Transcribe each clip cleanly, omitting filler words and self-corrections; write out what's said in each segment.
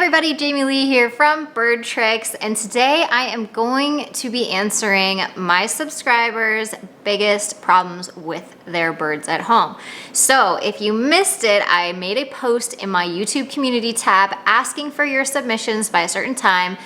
everybody, Jamieleigh here from BirdTricks, and today I am going to be answering my subscribers' biggest problems with their birds at home. So if you missed it, I made a post in my YouTube community tab asking for your submissions by a certain time,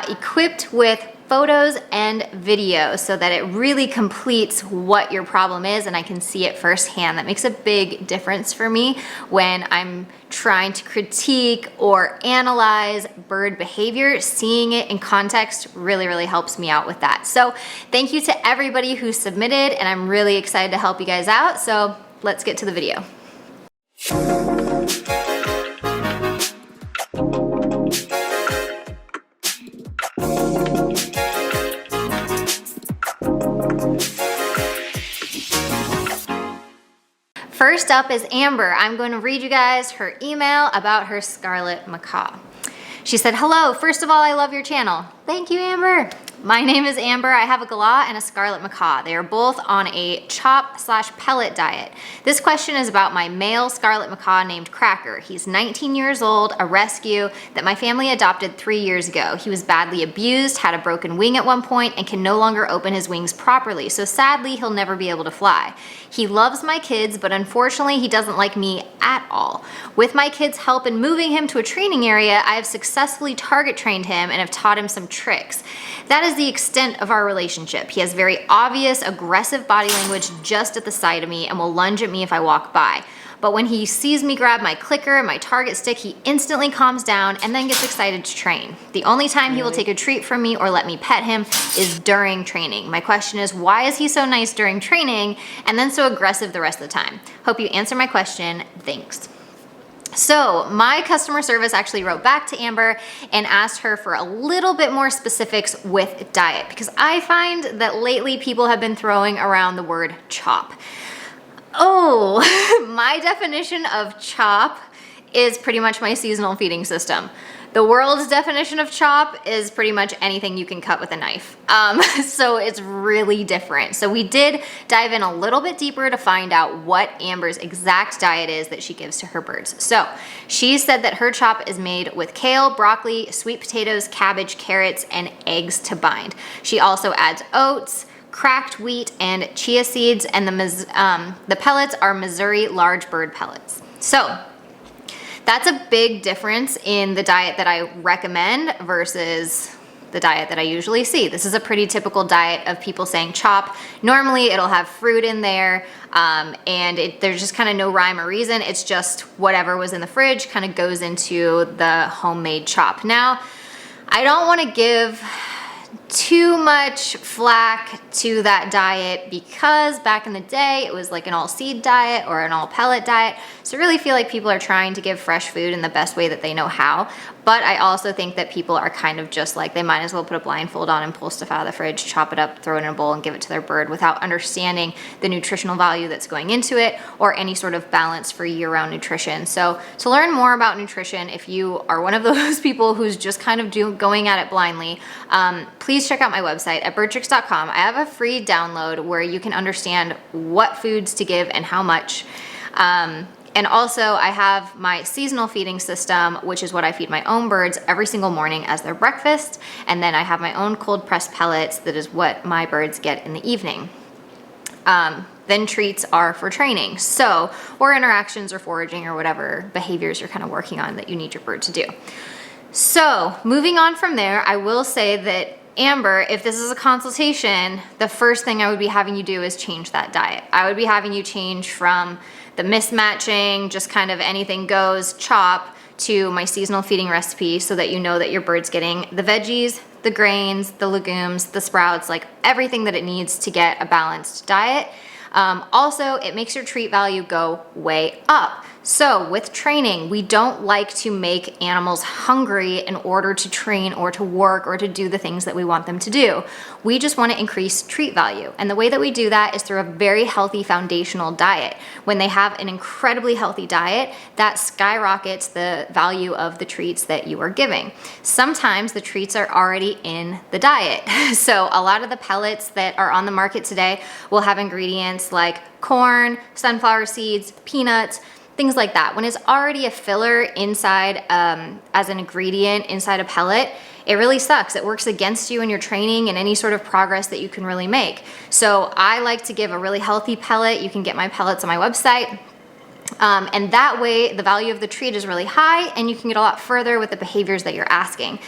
equipped with photos and videos so that it really completes what your problem is and I can see it firsthand. That makes a big difference for me when I'm trying to critique or analyze bird behavior. Seeing it in context really helps me out with that. So thank you to everybody who submitted, and I'm really excited to help you guys out. So let's get to the video. First up is Amber. I'm going to read you guys her email about her scarlet macaw. She said, "Hello, first of all, I love your channel." Thank you, Amber. My name is Amber. I have a Galah and a scarlet macaw. They are both on a chop/pellet diet. This question is about my male scarlet macaw named Cracker. He's 19 years old, a rescue that my family adopted 3 years ago. He was badly abused, had a broken wing at one point, and can no longer open his wings properly, so sadly he'll never be able to fly. He loves my kids, but unfortunately he doesn't like me at all. With my kids' help in moving him to a training area, I have successfully target trained him and have taught him some tricks. That is the extent of our relationship. He has very obvious, aggressive body language just at the side of me and will lunge at me if I walk by. But when he sees me grab my clicker and my target stick, he instantly calms down and then gets excited to train. The only time he will take a treat from me or let me pet him is during training. My question is, why is he so nice during training and then so aggressive the rest of the time? Hope you answer my question. Thanks. So my customer service actually wrote back to Amber and asked her for a little bit more specifics with diet, because I find that lately people have been throwing around the word chop. Oh, my definition of chop is pretty much my seasonal feeding system. The world's definition of chop is pretty much anything you can cut with a knife. So it's really different. So we did dive in a little bit deeper to find out what Amber's exact diet is that she gives to her birds. So she said that her chop is made with kale, broccoli, sweet potatoes, cabbage, carrots, and eggs to bind. She also adds oats, cracked wheat, and chia seeds, and the pellets are Missouri large bird pellets. So that's a big difference in the diet that I recommend versus the diet that I usually see. This is a pretty typical diet of people saying chop. Normally it'll have fruit in there, and there's just kind of no rhyme or reason. It's just whatever was in the fridge kind of goes into the homemade chop. Now, I don't want to give too much flack to that diet because back in the day it was like an all seed diet or an all pellet diet. So I really feel like people are trying to give fresh food in the best way that they know how. But I also think that people are kind of just like, they might as well put a blindfold on and pull stuff out of the fridge, chop it up, throw it in a bowl and give it to their bird without understanding the nutritional value that's going into it or any sort of balance for year-round nutrition. So to learn more about nutrition, if you are one of those people who's just kind of going at it blindly, please check out my website at birdtricks.com. I have a free download where you can understand what foods to give and how much. And also I have my seasonal feeding system, which is what I feed my own birds every single morning as their breakfast. And then I have my own cold pressed pellets that is what my birds get in the evening. Then treats are for training. So, or interactions or foraging or whatever behaviors you're kind of working on that you need your bird to do. So moving on from there, I will say that Amber, if this is a consultation, the first thing I would be having you do is change that diet. I would be having you change from the mismatching, just kind of anything goes chop, to my seasonal feeding recipe so that you know that your bird's getting the veggies, the grains, the legumes, the sprouts, like everything that it needs to get a balanced diet. Also, it makes your treat value go way up. So with training, we don't like to make animals hungry in order to train or to work or to do the things that we want them to do. We just want to increase treat value. And the way that we do that is through a very healthy foundational diet. When they have an incredibly healthy diet, that skyrockets the value of the treats that you are giving. Sometimes the treats are already in the diet. So a lot of the pellets that are on the market today will have ingredients like corn, sunflower seeds, peanuts, things like that. When it's already a filler inside as an ingredient inside a pellet, it really sucks. It works against you in your training and any sort of progress that you can really make. So I like to give a really healthy pellet. You can get my pellets on my website. And that way the value of the treat is really high and you can get a lot further with the behaviors that you're asking.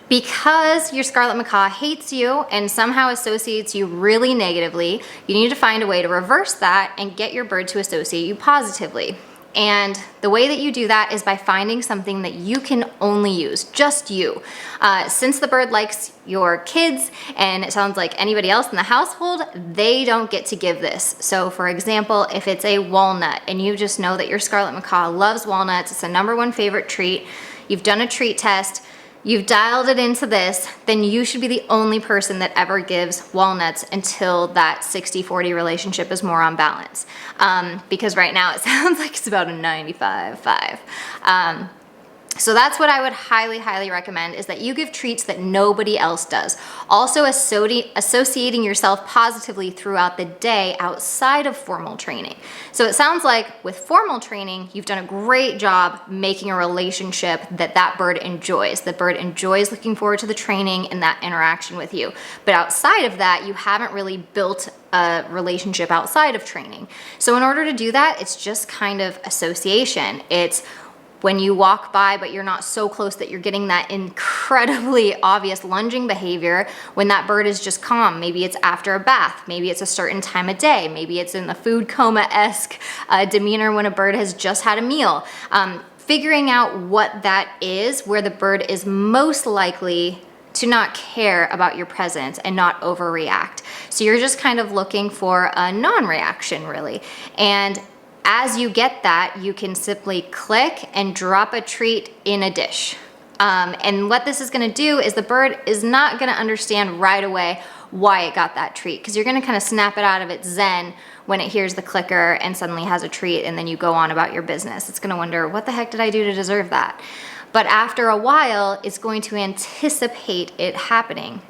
Because your scarlet macaw hates you and somehow associates you really negatively, you need to find a way to reverse that and get your bird to associate you positively. And the way that you do that is by finding something that you can only use, just you. Since the bird likes your kids and it sounds like anybody else in the household, they don't get to give this. So for example, if it's a walnut and you just know that your scarlet macaw loves walnuts, it's a #1 favorite treat, you've done a treat test, you've dialed it into this, then you should be the only person that ever gives walnuts until that 60-40 relationship is more on balance. Because right now it sounds like it's about a 95-5. So that's what I would highly, highly recommend, is that you give treats that nobody else does. Also associating yourself positively throughout the day outside of formal training. So it sounds like with formal training, you've done a great job making a relationship that that bird enjoys. The bird enjoys looking forward to the training and that interaction with you. But outside of that, you haven't really built a relationship outside of training. So in order to do that, it's just kind of association. It's when you walk by, but you're not so close that you're getting that incredibly obvious lunging behavior when that bird is just calm. Maybe it's after a bath, maybe it's a certain time of day, maybe it's in the food coma-esque demeanor when a bird has just had a meal. Figuring out what that is, where the bird is most likely to not care about your presence and not overreact. So you're just kind of looking for a non-reaction really. And as you get that, you can simply click and drop a treat in a dish. And what this is gonna do is the bird is not gonna understand right away why it got that treat, because you're gonna kind of snap it out of its zen when it hears the clicker and suddenly has a treat, and then you go on about your business. It's gonna wonder, what the heck did I do to deserve that? But after a while, it's going to anticipate it happening.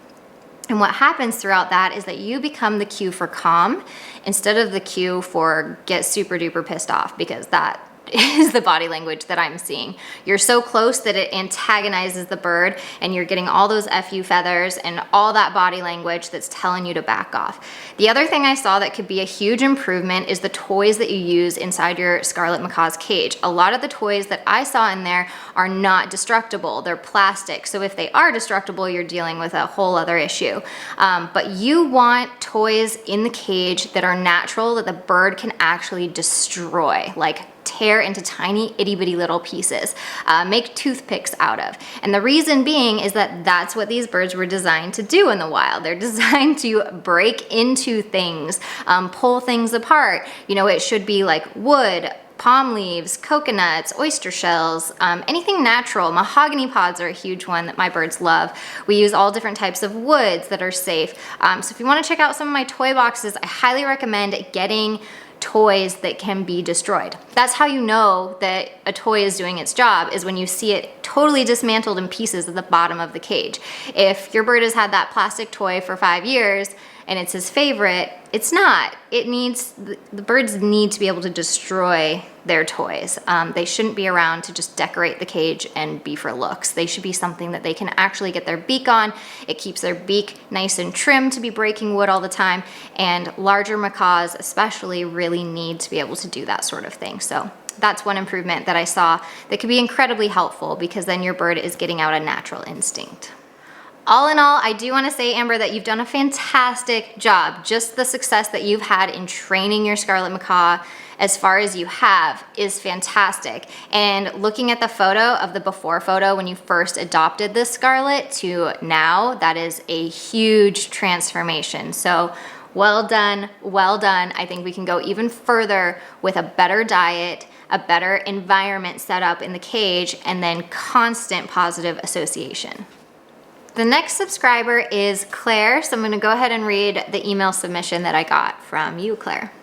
And what happens throughout that is that you become the cue for calm instead of the cue for get super duper pissed off, because that is the body language that I'm seeing. You're so close that it antagonizes the bird and you're getting all those FU feathers and all that body language that's telling you to back off. The other thing I saw that could be a huge improvement is the toys that you use inside your scarlet macaw's cage. A lot of the toys that I saw in there are not destructible. They're plastic. So if they are destructible, you're dealing with a whole other issue. But you want toys in the cage that are natural, that the bird can actually destroy, like tear into tiny itty bitty little pieces, make toothpicks out of. And the reason being is that that's what these birds were designed to do in the wild. They're designed to break into things, pull things apart. You know, it should be like wood, palm leaves, coconuts, oyster shells, anything natural. Mahogany pods are a huge one that my birds love. We use all different types of woods that are safe. So if you want to check out some of my toy boxes, I highly recommend getting toys that can be destroyed. That's how you know that a toy is doing its job, is when you see it totally dismantled in pieces at the bottom of the cage. If your bird has had that plastic toy for 5 years and it's his favorite, it's not. It needs, the birds need to be able to destroy their toys. They shouldn't be around to just decorate the cage and be for looks. They should be something that they can actually get their beak on. It keeps their beak nice and trim to be breaking wood all the time, and larger macaws especially really need to be able to do that sort of thing. So that's one improvement that I saw that could be incredibly helpful, because then your bird is getting out a natural instinct. All in all, I do want to say, Amber, that you've done a fantastic job. Just the success that you've had in training your scarlet macaw as far as you have is fantastic. And looking at the photo of the before photo when you first adopted this scarlet to now, that is a huge transformation. So well done, well done. I think we can go even further with a better diet, a better environment set up in the cage, and then constant positive association. The next subscriber is Claire, so I'm going to go ahead and read the email submission that I got from you, Claire.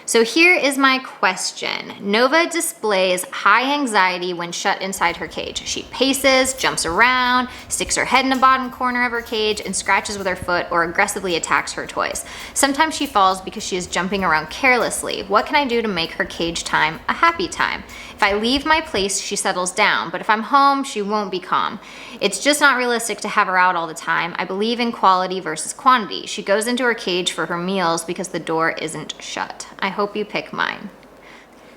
So here is my question. Nova displays high anxiety when shut inside her cage. She paces, jumps around, sticks her head in the bottom corner of her cage, and scratches with her foot or aggressively attacks her toys. Sometimes she falls because she is jumping around carelessly. What can I do to make her cage time a happy time? If I leave my place, she settles down, but if I'm home, she won't be calm. It's just not realistic to have her out all the time. I believe in quality versus quantity. She goes into her cage for her meals because the door isn't shut. I hope you pick mine.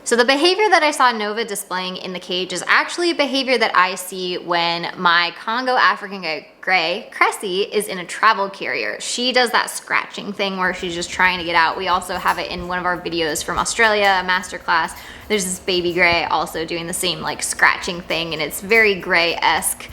So the behavior that I saw Nova displaying in the cage is actually a behavior that I see when my Congo African Gray, CRESSI, is in a travel carrier. She does that scratching thing where she's just trying to get out. We also have it in one of our videos from Australia, a masterclass. There's this baby gray also doing the same like scratching thing, and it's very gray-esque.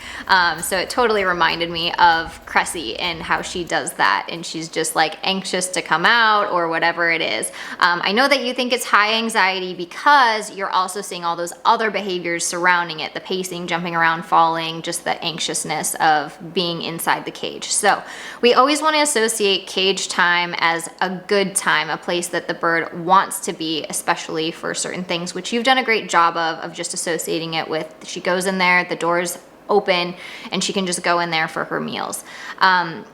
So it totally reminded me of CRESSI and how she does that, and she's just like anxious to come out or whatever it is. I know that you think it's high anxiety because you're also seeing all those other behaviors surrounding it, the pacing, jumping around, falling, just the anxiousness of being inside the cage. So we always want to associate cage time as a good time, a place that the bird wants to be, especially for certain things, which you've done a great job of just associating it with. She goes in there, the door's open, and she can just go in there for her meals.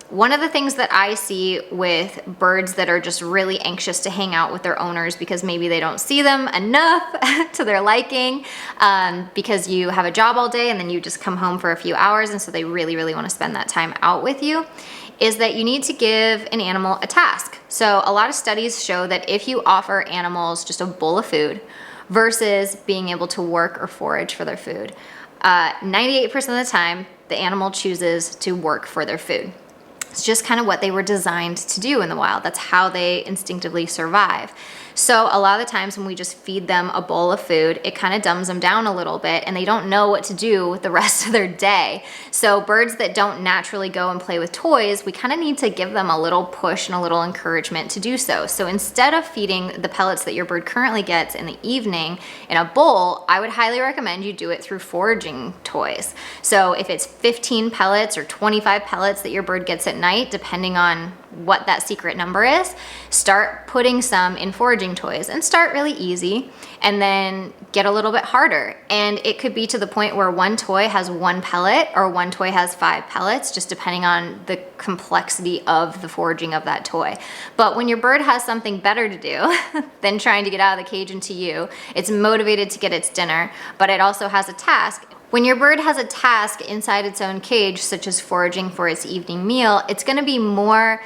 One of the things that I see with birds that are just really anxious to hang out with their owners because maybe they don't see them enough to their liking, because you have a job all day and then you just come home for a few hours, and so they really, really want to spend that time out with you, is that you need to give an animal a task. So a lot of studies show that if you offer animals just a bowl of food versus being able to work or forage for their food, 98% of the time, the animal chooses to work for their food. It's just kind of what they were designed to do in the wild. That's how they instinctively survive. So a lot of the times when we just feed them a bowl of food, it kind of dumbs them down a little bit and they don't know what to do with the rest of their day. So birds that don't naturally go and play with toys, we kind of need to give them a little push and a little encouragement to do so. So instead of feeding the pellets that your bird currently gets in the evening in a bowl, I would highly recommend you do it through foraging toys. So if it's 15 pellets or 25 pellets that your bird gets at night, depending on what that secret number is, start putting some in foraging toys and start really easy and then get a little bit harder. And it could be to the point where one toy has 1 pellet or one toy has 5 pellets, just depending on the complexity of the foraging of that toy. But when your bird has something better to do than trying to get out of the cage into you, it's motivated to get its dinner, but it also has a task. When your bird has a task inside its own cage, such as foraging for its evening meal, it's going to be more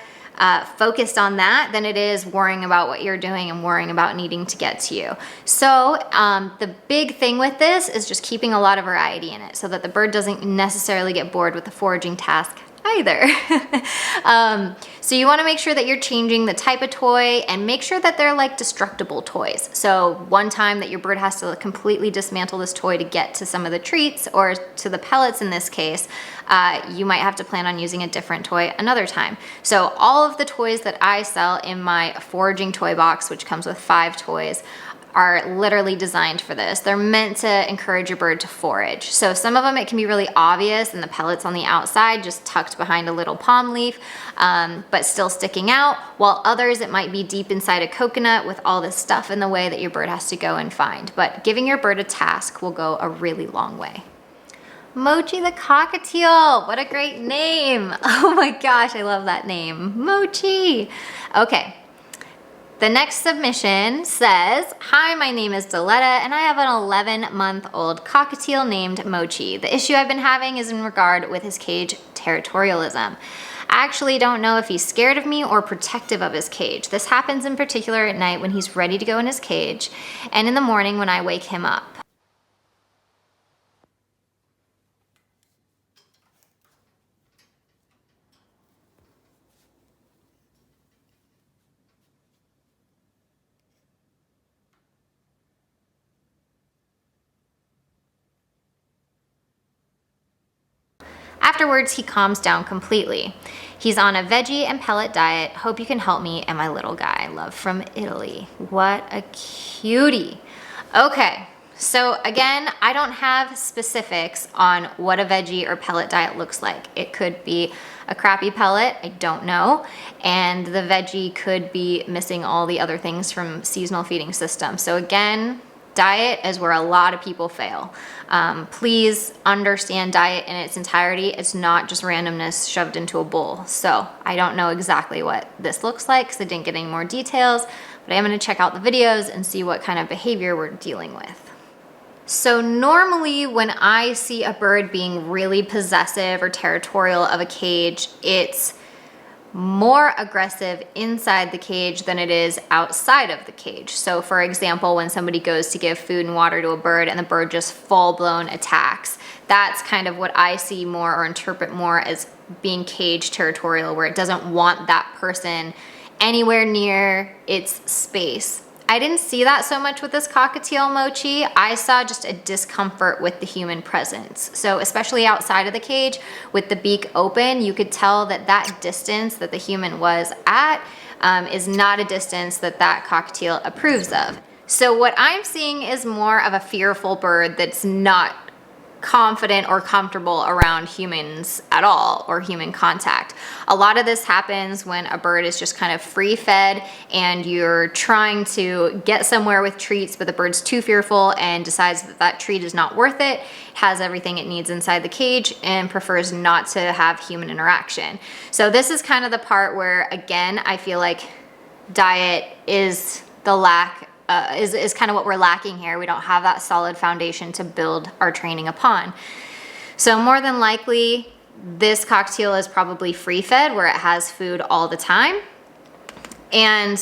focused on that than it is worrying about what you're doing and worrying about needing to get to you. So the big thing with this is just keeping a lot of variety in it so that the bird doesn't necessarily get bored with the foraging task either. So you want to make sure that you're changing the type of toy and make sure that they're like destructible toys. So one time that your bird has to completely dismantle this toy to get to some of the treats or to the pellets in this case, you might have to plan on using a different toy another time. So all of the toys that I sell in my foraging toy box, which comes with 5 toys, are literally designed for this. They're meant to encourage your bird to forage. So some of them it can be really obvious and the pellets on the outside just tucked behind a little palm leaf, but still sticking out, while others it might be deep inside a coconut with all this stuff in the way that your bird has to go and find. But giving your bird a task will go a really long way. Mochi the Cockatiel, what a great name. Oh my gosh, I love that name, Mochi. Okay. The next submission says, "Hi, my name is Deletta and I have an 11-month-old cockatiel named Mochi. The issue I've been having is in regard with his cage territorialism. I actually don't know if he's scared of me or protective of his cage. This happens in particular at night when he's ready to go in his cage and in the morning when I wake him up. Afterwards, he calms down completely. He's on a veggie and pellet diet. Hope you can help me and my little guy. Love from Italy." What a cutie. Okay, So again, I don't have specifics on what a veggie or pellet diet looks like. It could be a crappy pellet, I don't know, and the veggie could be missing all the other things from seasonal feeding system. So again, diet is where a lot of people fail. Please understand diet in its entirety. It's not just randomness shoved into a bowl. So I don't know exactly what this looks like because I didn't get any more details, but I am going to check out the videos and see what kind of behavior we're dealing with. So normally when I see a bird being really possessive or territorial of a cage, it's more aggressive inside the cage than it is outside of the cage. So for example, when somebody goes to give food and water to a bird and the bird just full-blown attacks, that's kind of what I see more or interpret more as being cage territorial, where it doesn't want that person anywhere near its space. I didn't see that so much with this cockatiel mochi. I saw just a discomfort with the human presence. So especially outside of the cage with the beak open, you could tell that that distance that the human was at is not a distance that that cockatiel approves of. So what I'm seeing is more of a fearful bird that's not confident or comfortable around humans at all, or human contact. A lot of this happens when a bird is just kind of free fed and you're trying to get somewhere with treats, but the bird's too fearful and decides that that treat is not worth it, has everything it needs inside the cage, and prefers not to have human interaction. So this is kind of the part where, again, I feel like diet is the lack is kind of what we're lacking here. We don't have that solid foundation to build our training upon. So more than likely, this cockatiel is probably free fed where it has food all the time. And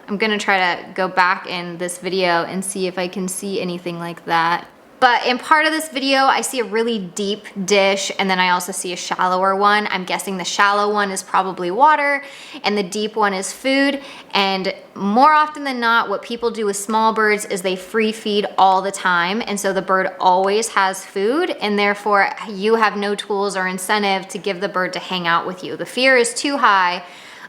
I'm gonna try to go back in this video and see if I can see anything like that. But in part of this video, I see a really deep dish, and then I also see a shallower one. I'm guessing the shallow one is probably water, and the deep one is food. And more often than not, what people do with small birds is they free feed all the time, and so the bird always has food, and therefore you have no tools or incentive to give the bird to hang out with you. The fear is too high.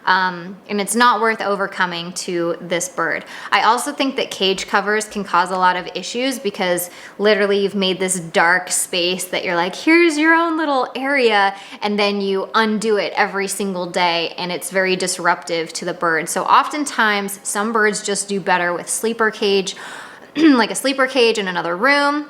And it's not worth overcoming to this bird. I also think that cage covers can cause a lot of issues because literally you've made this dark space that you're like, here's your own little area, and then you undo it every single day, and it's very disruptive to the bird. So oftentimes some birds just do better with sleeper cage, like a sleeper cage in another room.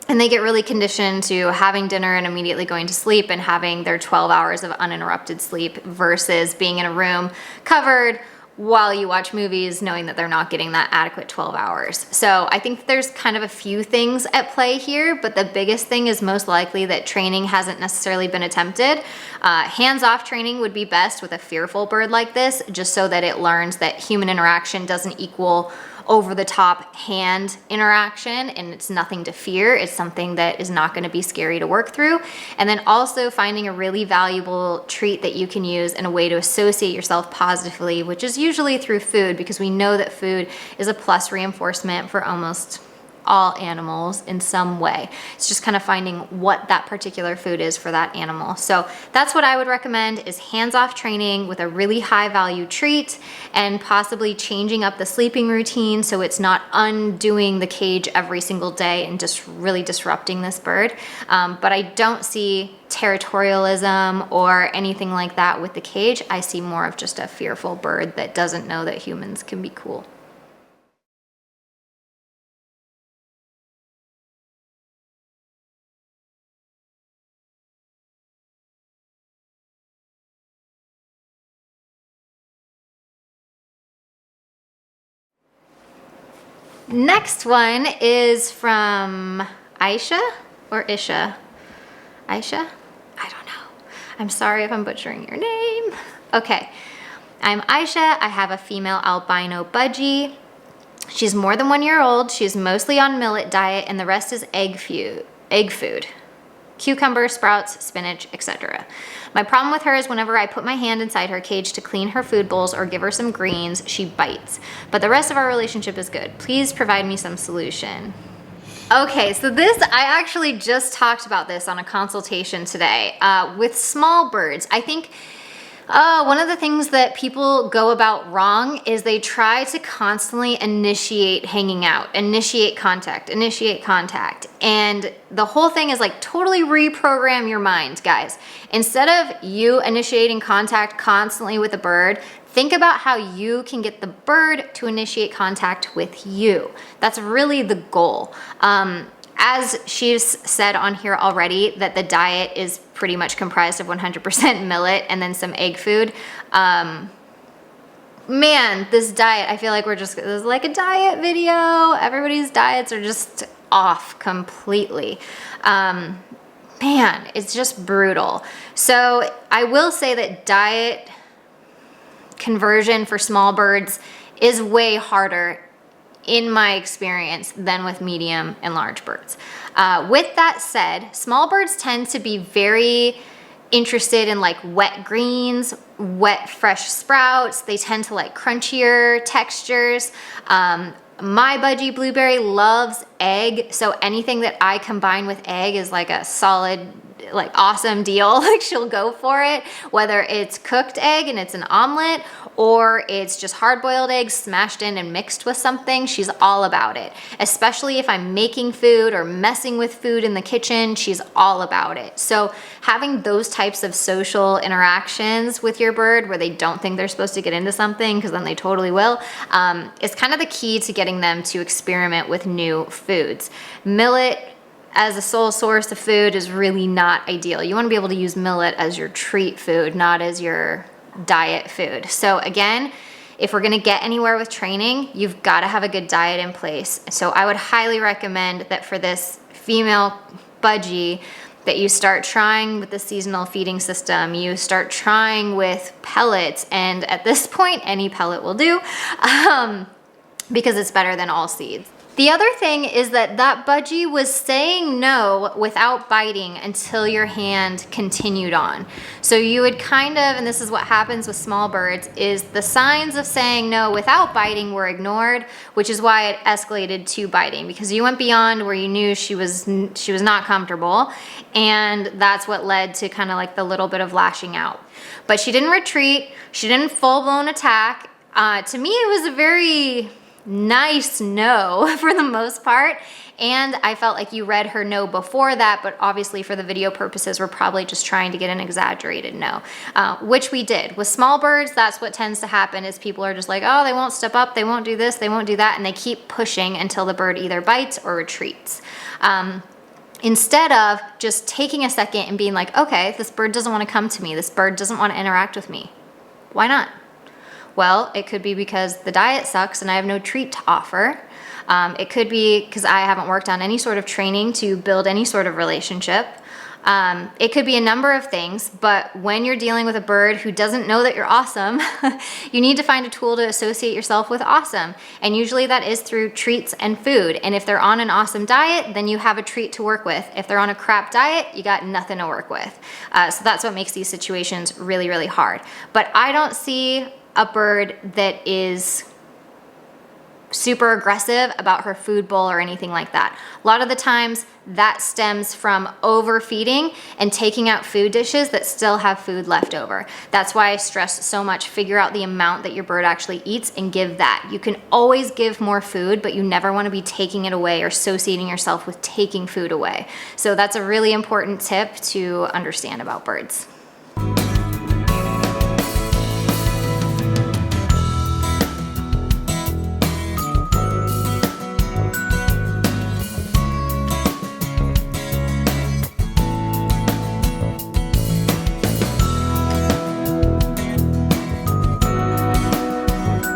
And they get really conditioned to having dinner and immediately going to sleep and having their 12 hours of uninterrupted sleep versus being in a room covered while you watch movies knowing that they're not getting that adequate 12 hours. So I think there's kind of a few things at play here, but the biggest thing is most likely that training hasn't necessarily been attempted. Hands-off training would be best with a fearful bird like this, just so that it learns that human interaction doesn't equal over-the-top hand interaction, and it's nothing to fear. It's something that is not going to be scary to work through. And then also finding a really valuable treat that you can use in a way to associate yourself positively, which is usually through food, because we know that food is a plus reinforcement for almost all animals in some way. It's just kind of finding what that particular food is for that animal. So that's what I would recommend, is hands-off training with a really high value treat, and possibly changing up the sleeping routine so it's not undoing the cage every single day and just really disrupting this bird. But I don't see territorialism or anything like that with the cage. I see more of just a fearful bird that doesn't know that humans can be cool. Next one is from Aisha or Isha? Aisha? I don't know. I'm sorry if I'm butchering your name. Okay, I'm Aisha. I have a female albino budgie. She's more than 1 year old. She's mostly on millet diet, and the rest is egg food. Cucumber, sprouts, spinach, etc. My problem with her is whenever I put my hand inside her cage to clean her food bowls or give her some greens, she bites. But the rest of our relationship is good. Please provide me some solution. Okay, so I actually just talked about this on a consultation today. With small birds, I think One of the things that people go about wrong is they try to constantly initiate hanging out, initiate contact. And the whole thing is like totally reprogram your mind, guys. Instead of you initiating contact constantly with a bird, think about how you can get the bird to initiate contact with you. That's really the goal. As she's said on here already, that the diet is pretty much comprised of 100% millet and then some egg food. Man, this diet, I feel like this is like a diet video. Everybody's diets are just off completely. Man, it's just brutal. So I will say that diet conversion for small birds is way harder in my experience than with medium and large birds. With that said, small birds tend to be very interested in like wet greens, wet fresh sprouts. They tend to like crunchier textures. My Budgie blueberry loves egg, so anything that I combine with egg is like a solid, like awesome deal. Like she'll go for it, whether it's cooked egg and it's an omelet or it's just hard-boiled eggs smashed in and mixed with something. She's all about it. Especially if I'm making food or messing with food in the kitchen, she's all about it. So having those types of social interactions with your bird where they don't think they're supposed to get into something, because then they totally will, is kind of the key to getting them to experiment with new foods. Millet as a sole source of food is really not ideal. You want to be able to use millet as your treat food, not as your diet food. So again, if we're going to get anywhere with training, you've got to have a good diet in place. So I would highly recommend that for this female budgie, that you start trying with the seasonal feeding system, you start trying with pellets, and at this point, any pellet will do, because it's better than all seeds. The other thing is that budgie was saying no without biting until your hand continued on. So you would kind of, and this is what happens with small birds, is the signs of saying no without biting were ignored, which is why it escalated to biting, because you went beyond where you knew she was not comfortable, and that's what led to kind of like the little bit of lashing out. But she didn't retreat, she didn't full-blown attack. To me, it was a very nice no for the most part, and I felt like you read her no before that, but obviously for the video purposes we're probably just trying to get an exaggerated no, which we did. With small birds, that's what tends to happen, is people are just like, oh, they won't step up, they won't do this, they won't do that, and they keep pushing until the bird either bites or retreats. Instead of just taking a second and being like, okay, this bird doesn't want to come to me, this bird doesn't want to interact with me, why not? Well, it could be because the diet sucks and I have no treat to offer. It could be because I haven't worked on any sort of training to build any sort of relationship. It could be a number of things, but when you're dealing with a bird who doesn't know that you're awesome, you need to find a tool to associate yourself with awesome. And usually that is through treats and food. And if they're on an awesome diet, then you have a treat to work with. If they're on a crap diet, you got nothing to work with. So that's what makes these situations really, really hard. But I don't see a bird that is super aggressive about her food bowl or anything like that. A lot of the times that stems from overfeeding and taking out food dishes that still have food left over. That's why I stress so much, figure out the amount that your bird actually eats and give that. You can always give more food, but you never want to be taking it away or associating yourself with taking food away. So that's a really important tip to understand about birds.